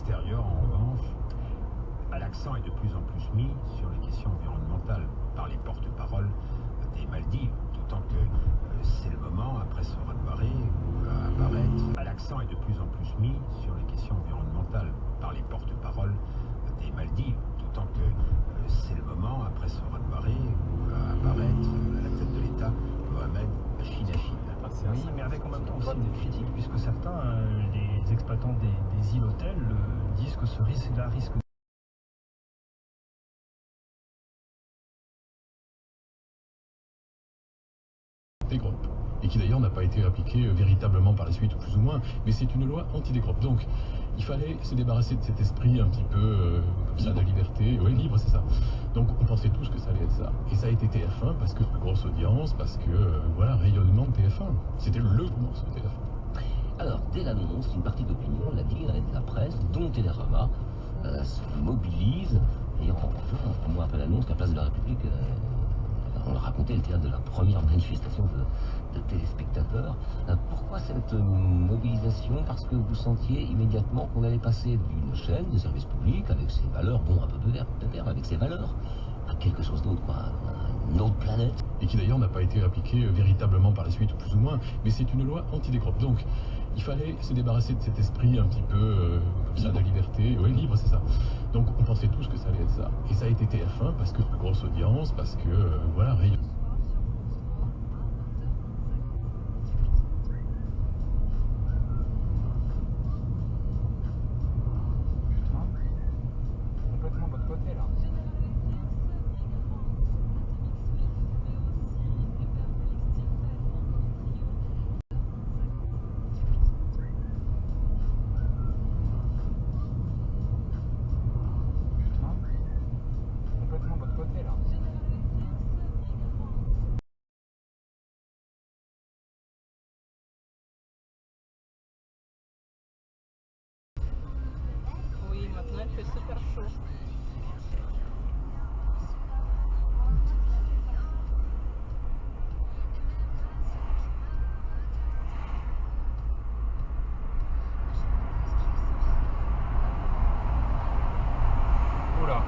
l'extérieur, en revanche, l'accent est de plus en plus mis sur les questions environnementales par les porte-paroles des Maldives, d'autant que c'est le moment, après ce raz-de-marée, où va apparaître. L'accent est de plus en plus mis sur les questions environnementales par les porte-paroles des Maldives, d'autant que c'est le moment, après ce raz-de-marée, où va apparaître à la tête de l'État Mohamed Chinachi. Oui, mais avec en même temps aussi des critiques, puisque certains, les exploitants des îles hôtels, disent que ce risque-là risque dégroppe, et qui d'ailleurs n'a pas été appliquée véritablement par la suite, ou plus ou moins, mais c'est une loi anti-dégroppe. Donc il fallait se débarrasser de cet esprit un petit peu comme ça, de liberté, oui, libre, c'est ça. Donc on pensait tous que ça allait être ça. Et ça a été TF1 parce que grosse audience, parce que voilà, rayonnement de TF1. C'était le morceau de TF1. Alors, dès l'annonce, une partie d'opinion, la Ligue de la presse, dont Télérama, se mobilise, et un mois après l'annonce, la place de la République, on leur racontait le théâtre de la première manifestation de téléspectateurs. Pourquoi cette mobilisation? Parce que vous sentiez immédiatement qu'on allait passer d'une chaîne de service public avec ses valeurs, bon, un peu peut-être avec ses valeurs, à quelque chose d'autre, quoi, à une autre planète. Et qui d'ailleurs n'a pas été appliquée véritablement par la suite, ou plus ou moins, mais c'est une loi anti-dégroppe. Donc il fallait se débarrasser de cet esprit un petit peu comme ça, de liberté, oui, libre, c'est ça. Donc on pensait tous que ça allait être ça. Et ça a été TF1 parce que grosse audience, parce que voilà, rayonnement. Complètement de l'autre côté là. Complètement de l'autre côté là. Oui, maintenant il fait super chaud. Oula.